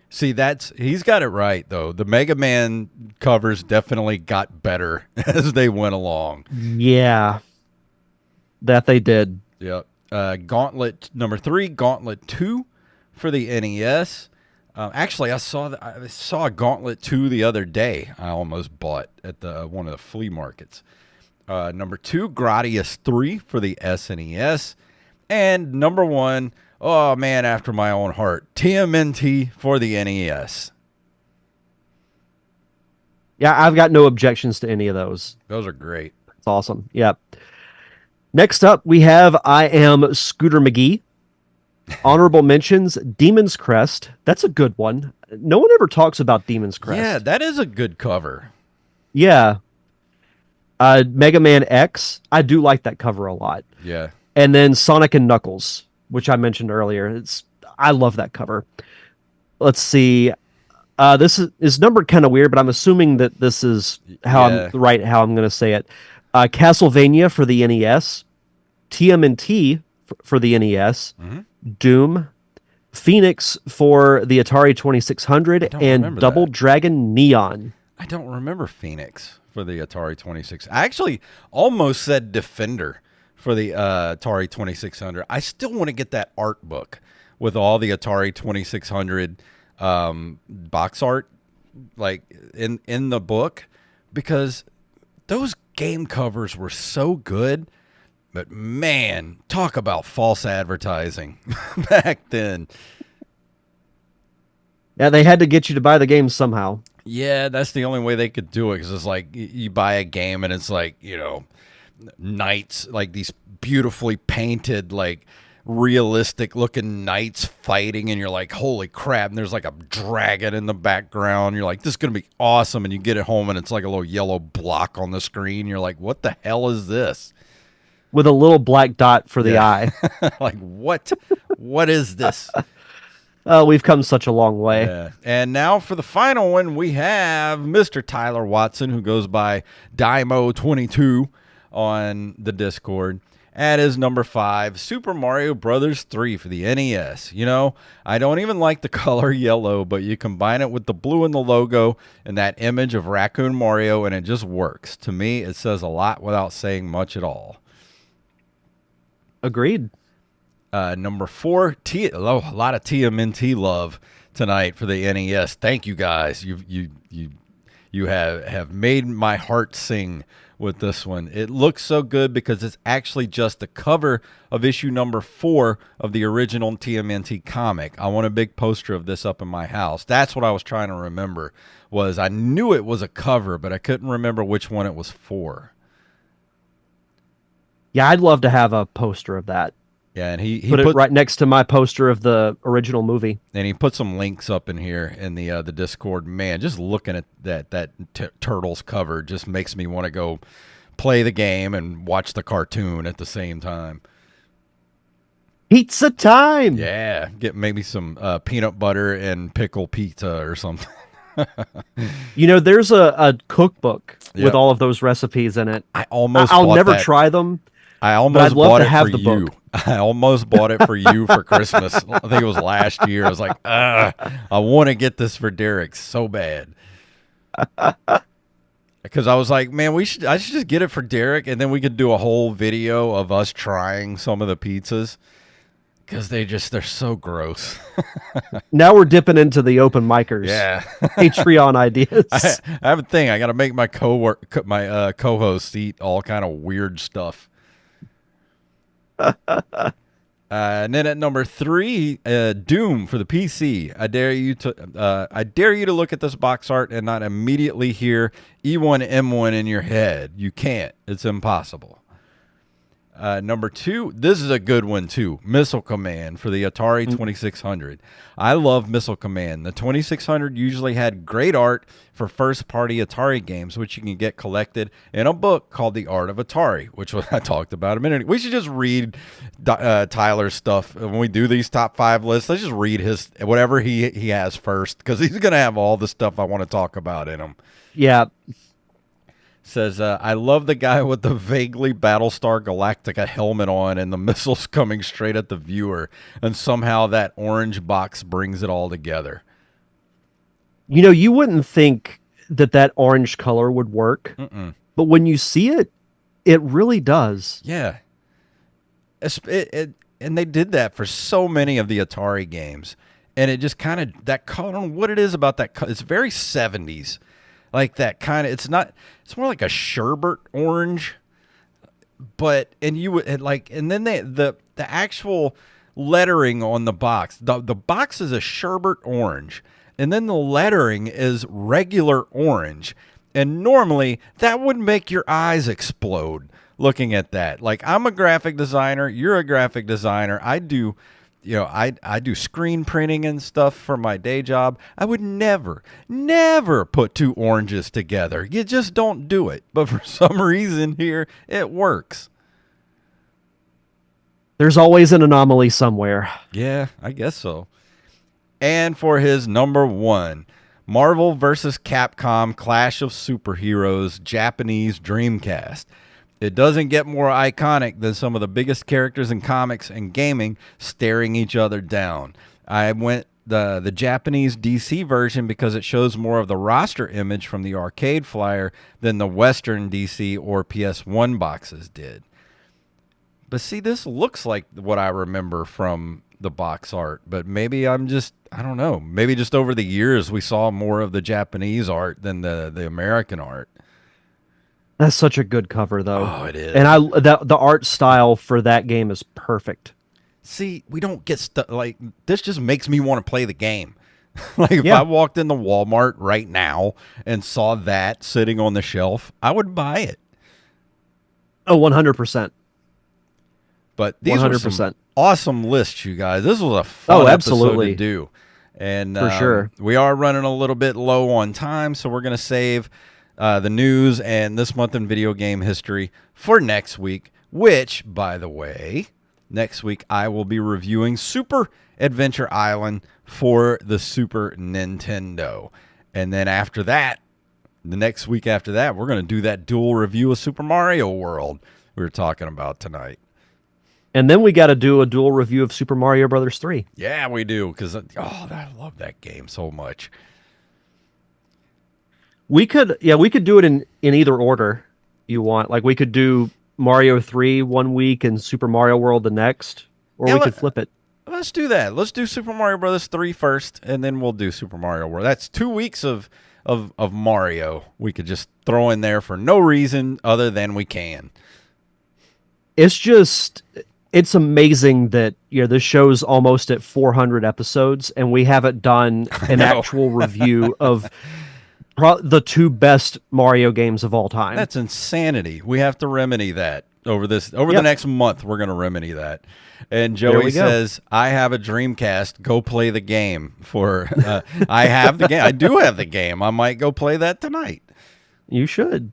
See, he's got it right, though. The Mega Man covers definitely got better as they went along. Yeah, that they did. Yep. Gauntlet number 3, Gauntlet 2 for the NES. Actually, I saw Gauntlet 2 the other day. I almost bought at one of the flea markets. Number 2, Gradius 3 for the SNES. And number 1, oh man, after my own heart, TMNT for the NES. Yeah, I've got no objections to any of those. Those are great. It's awesome. Yep. Next up, we have I Am Scooter McGee. Honorable mentions, Demon's Crest. That's a good one. No one ever talks about Demon's Crest. Yeah, that is a good cover. Yeah. Mega Man X. I do like that cover a lot. Yeah. And then Sonic and Knuckles, which I mentioned earlier. I love that cover. Let's see. This is numbered kind of weird, but I'm assuming that this is how I'm going to say it. Castlevania for the NES, TMNT for the NES, Doom, Phoenix for the Atari 2600, and Double Dragon Neon. I don't remember Phoenix for the Atari 2600. I actually almost said Defender for the Atari 2600. I still want to get that art book with all the Atari 2600 box art like in the book, because those game covers were so good. But man, talk about false advertising back then. Yeah, they had to get you to buy the game somehow. Yeah, that's the only way they could do it, because it's like you buy a game and it's like, knights, like these beautifully painted, like realistic looking knights fighting, and you're like, holy crap, and there's like a dragon in the background. You're like, this is going to be awesome, and you get it home and it's like a little yellow block on the screen. You're like, what the hell is this? With a little black dot for the eye. Like, what? What is this? We've come such a long way. Yeah. And now for the final one, we have Mr. Tyler Watson, who goes by Dymo22 on the Discord. At his number 5, Super Mario Brothers 3 for the NES. I don't even like the color yellow, but you combine it with the blue in the logo and that image of Raccoon Mario, and it just works. To me, it says a lot without saying much at all. Agreed. Number 4, a lot of TMNT love tonight for the NES. Thank you guys. You have made my heart sing with this one. It looks so good because it's actually just the cover of issue number 4 of the original TMNT comic. I want a big poster of this up in my house. That's what I was trying to remember. I knew it was a cover, but I couldn't remember which one it was for. Yeah, I'd love to have a poster of that. Yeah, and he put it right next to my poster of the original movie. And he put some links up in here in the Discord. Man, just looking at that Turtles cover just makes me want to go play the game and watch the cartoon at the same time. Pizza time! Yeah, get maybe some peanut butter and pickle pizza or something. There's a cookbook with all of those recipes in it. I'll never try them. I almost bought it for you. Book. I almost bought it for you for Christmas. I think it was last year. I was like, I want to get this for Derek so bad. Because I was like, man, I should just get it for Derek, and then we could do a whole video of us trying some of the pizzas. Because they're so gross. Now we're dipping into the open micers. Yeah. Patreon ideas. I have a thing. I got to make my co-hosts eat all kind of weird stuff. And then at number 3, Doom for the PC. I dare you to look at this box art and not immediately hear E1M1 in your head. You can't. It's impossible. Number 2, this is a good one too. Missile Command for the Atari 2600. I love Missile Command. The 2600 usually had great art for first-party Atari games, which you can get collected in a book called The Art of Atari, which I talked about a minute ago. We should just read Tyler's stuff when we do these top 5 lists. Let's just read his whatever he has first, because he's going to have all the stuff I want to talk about in him. Yeah. Says, I love the guy with the vaguely Battlestar Galactica helmet on and the missiles coming straight at the viewer. And somehow that orange box brings it all together. You know, you wouldn't think that orange color would work. But when you see it, it really does. Yeah. And they did that for so many of the Atari games. And it just kind of, that color, I don't know what it is about that. It's very 70s. Like that kind of, it's more like a sherbet orange, and then the actual lettering on the box, the box is a sherbet orange, and then the lettering is regular orange. And normally that would make your eyes explode looking at that. Like, I'm a graphic designer, you're a graphic designer. I do screen printing and stuff for my day job. I would never put 2 oranges together. You just don't do it. But for some reason here, it works. There's always an anomaly somewhere. Yeah, I guess so. And for his number 1, Marvel vs. Capcom Clash of Superheroes Japanese Dreamcast. It doesn't get more iconic than some of the biggest characters in comics and gaming staring each other down. I went the Japanese DC version because it shows more of the roster image from the arcade flyer than the Western DC or PS1 boxes did. But see, this looks like what I remember from the box art, but maybe I don't know. Maybe just over the years we saw more of the Japanese art than the American art. That's such a good cover, though. Oh, it is. And the art style for that game is perfect. See, we don't get stuff like this. Just makes me want to play the game. If I walked into Walmart right now and saw that sitting on the shelf, I would buy it. Oh, 100%. But these 100%. Were some awesome lists, you guys. This was a fun episode to do. And for sure, we are running a little bit low on time, so we're going to save the news and this month in video game history for next week, which, by the way, next week I will be reviewing Super Adventure Island for the Super Nintendo. And then after that, the next week after that, we're going to do that dual review of Super Mario World we were talking about tonight. And then we got to do a dual review of Super Mario Brothers 3. Yeah, we do, because I love that game so much. We could do it in either order you want. Like, we could do Mario 3 one week and Super Mario World the next, or we could flip it. Let's do that. Let's do Super Mario Brothers 3 first, and then we'll do Super Mario World. That's 2 weeks of Mario we could just throw in there for no reason other than we can. It's amazing that this show's almost at 400 episodes, and we haven't done an actual review of the 2 best Mario games of all time. That's insanity. We have to remedy that over the next month. We're going to remedy that. And Joey says, I have a Dreamcast. Go play the game. I have the game. I do have the game. I might go play that tonight. You should.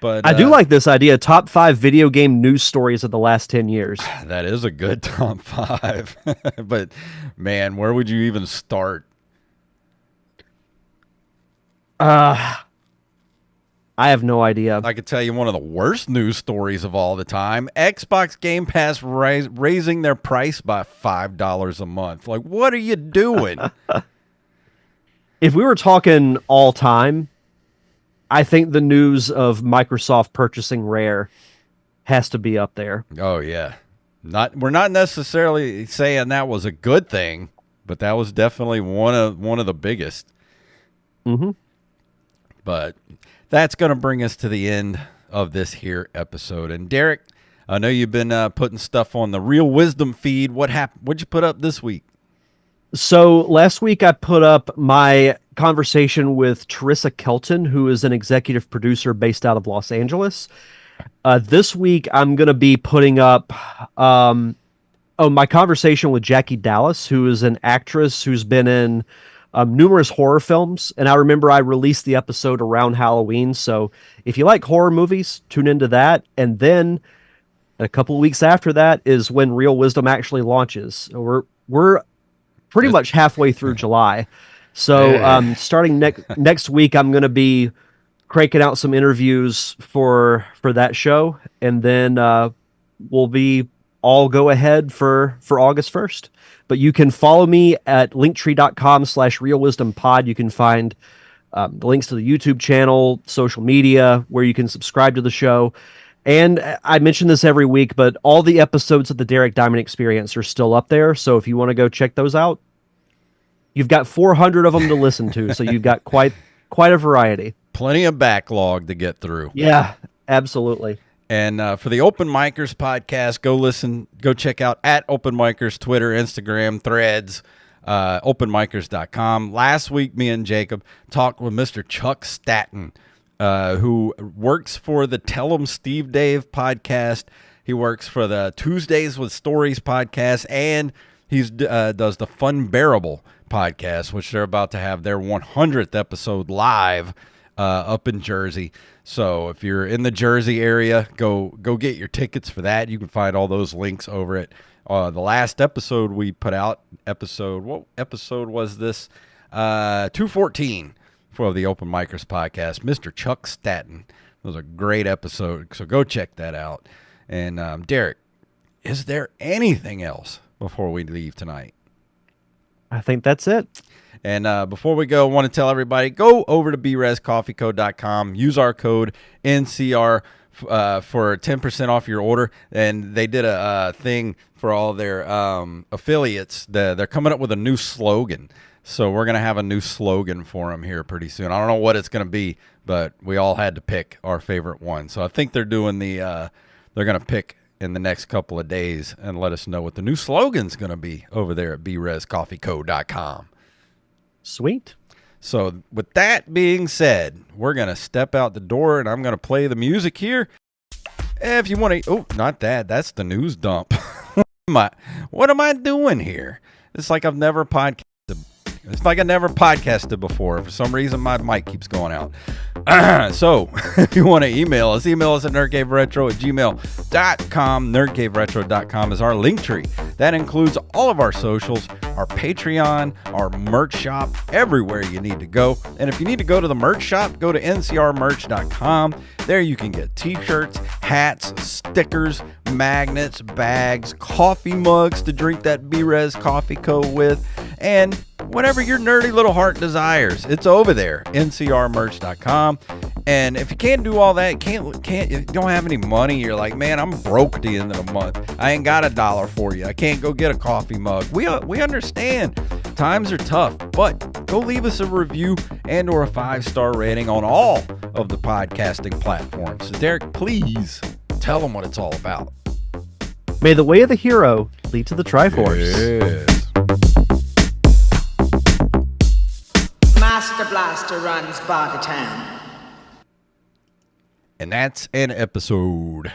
But I do like this idea. Top 5 video game news stories of the last 10 years. That is a good top 5. But man, where would you even start? I have no idea. I could tell you one of the worst news stories of all the time. Xbox Game Pass raising their price by $5 a month. Like, what are you doing? If we were talking all time, I think the news of Microsoft purchasing Rare has to be up there. Oh, yeah. We're not necessarily saying that was a good thing, but that was definitely one of the biggest. Mm-hmm. But that's going to bring us to the end of this here episode. And Derek, I know you've been putting stuff on the Real Wisdom feed. What happened? What'd you put up this week? So last week I put up my conversation with Teresa Kelton, who is an executive producer based out of Los Angeles. This week I'm going to be putting up my conversation with Jackie Dallas, who is an actress who's been in numerous horror films. And I remember I released the episode around Halloween. So if you like horror movies, tune into that. And then a couple of weeks after that is when Real Wisdom actually launches. We're pretty much halfway through July. So starting next week, I'm going to be cranking out some interviews for that show. And then we'll be all go ahead for August 1st. But you can follow me at linktree.com/realwisdompod. You can find the links to the YouTube channel, social media, where you can subscribe to the show. And I mention this every week, but all the episodes of the Derek Diamond Experience are still up there. So if you want to go check those out, you've got 400 of them to listen to. So you've got quite a variety. Plenty of backlog to get through. Yeah, absolutely. And for the Open Micers podcast, go check out at Open Micers, Twitter, Instagram, Threads, openmicers.com. Last week, me and Jacob talked with Mr. Chuck Staton, who works for the Tell 'em Steve Dave podcast. He works for the Tuesdays with Stories podcast, and he does the Fun Bearable podcast, which they're about to have their 100th episode live up in Jersey. So if you're in the Jersey area, go get your tickets for that. You can find all those links over at the last episode we put out. What episode was this? 214 for the Open Micers podcast. Mr. Chuck Staton. It was a great episode, so go check that out. And Derek, is there anything else before we leave tonight? I think that's it. And before we go, I want to tell everybody, go over to brezcoffeeco.com. Use our code NCR for 10% off your order. And they did a thing for all their affiliates. They're coming up with a new slogan. So we're going to have a new slogan for them here pretty soon. I don't know what it's going to be, but we all had to pick our favorite one. So I think they're doing they're going to pick in the next couple of days and let us know what the new slogan's going to be over there at brezcoffeeco.com. Sweet. So with that being said, we're going to step out the door and I'm going to play the music here. If you want to, not that. That's the news dump. What am I doing here? It's like I've never podcasted. It's like I never podcasted before. For some reason, my mic keeps going out. So if you want to email us at nerdcaveretro@gmail.com. Nerdcaveretro.com is our link tree. That includes all of our socials, our Patreon, our merch shop, everywhere you need to go. And if you need to go to the merch shop, go to ncrmerch.com. There you can get t-shirts, hats, stickers, magnets, bags, coffee mugs to drink that B-Rez Coffee Co. with, and whatever your nerdy little heart desires. It's over there, ncrmerch.com. And if you can't do all that, you don't have any money, you're like, man, I'm broke at the end of the month. I ain't got $1 for you. I can't go get a coffee mug. We understand. Times are tough, but go leave us a review and or a 5-star rating on all of the podcasting platforms. So Derek, please tell them what it's all about. May the way of the hero lead to the Triforce. Yes. Master Blaster runs Bartertown. And that's an episode.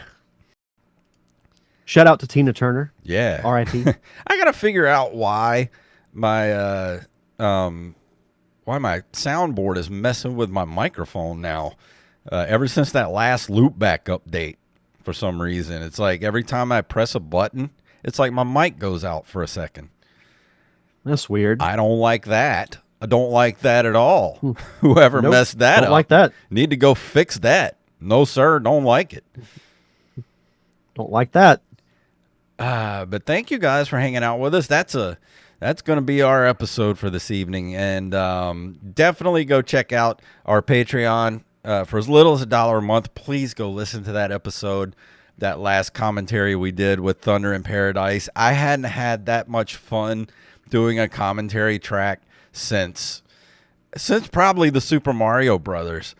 Shout out to Tina Turner. Yeah. R.I.P. I gotta figure out why my soundboard is messing with my microphone now. Ever since that last loopback update, for some reason, it's like every time I press a button, it's like my mic goes out for a second. That's weird. I don't like that. I don't like that at all. Whoever messed that up, don't like that. Need to go fix that. No, sir, don't like it. Don't like that. But thank you guys for hanging out with us. That's going to be our episode for this evening. And definitely go check out our Patreon for as little as $1 a month. Please go listen to that episode, that last commentary we did with Thunder in Paradise. I hadn't had that much fun doing a commentary track since probably the Super Mario Brothers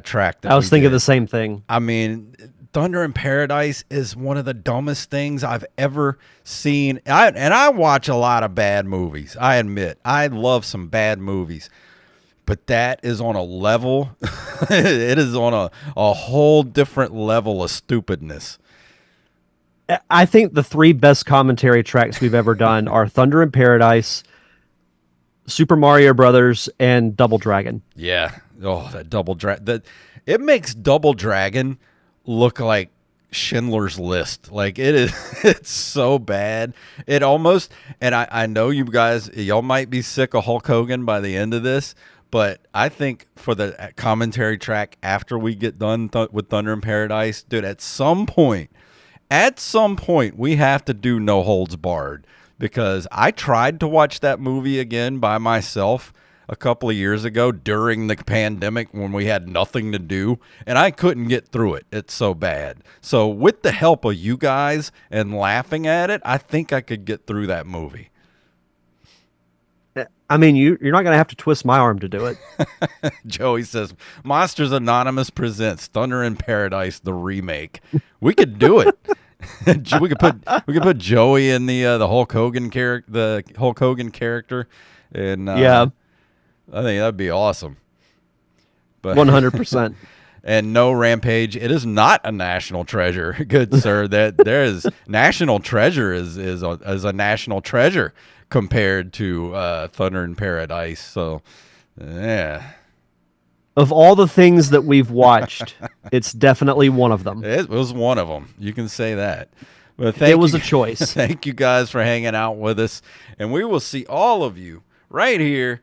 track that I was we thinking did. the same thing. I mean, Thunder in Paradise is one of the dumbest things I've ever seen. I watch a lot of bad movies. I admit, I love some bad movies. But that is on a level, it is on a whole different level of stupidness. I think the 3 best commentary tracks we've ever done are Thunder in Paradise, Super Mario Brothers, and Double Dragon. Yeah. Oh, that Double Dragon. It makes Double Dragon look like Schindler's List. Like it is, it's so bad. It almost, and I know you guys, y'all might be sick of Hulk Hogan by the end of this, but I think for the commentary track after we get done with Thunder in Paradise, dude, at some point, we have to do No Holds Barred, because I tried to watch that movie again by myself a couple of years ago during the pandemic when we had nothing to do, and I couldn't get through it. It's so bad. So with the help of you guys and laughing at it, I think I could get through that movie. I mean, you're not going to have to twist my arm to do it. Joey says, Monsters Anonymous presents Thunder in Paradise, the remake. We could do it. we could put Joey in the Hulk Hogan character, and yeah, I think that'd be awesome. But 100%. And no, Rampage, it is not a national treasure, good sir. That there is national treasure is a national treasure compared to Thunder in Paradise. So, yeah. Of all the things that we've watched, it's definitely one of them. It was one of them. You can say that. But It was a choice. Thank you guys for hanging out with us, and we will see all of you right here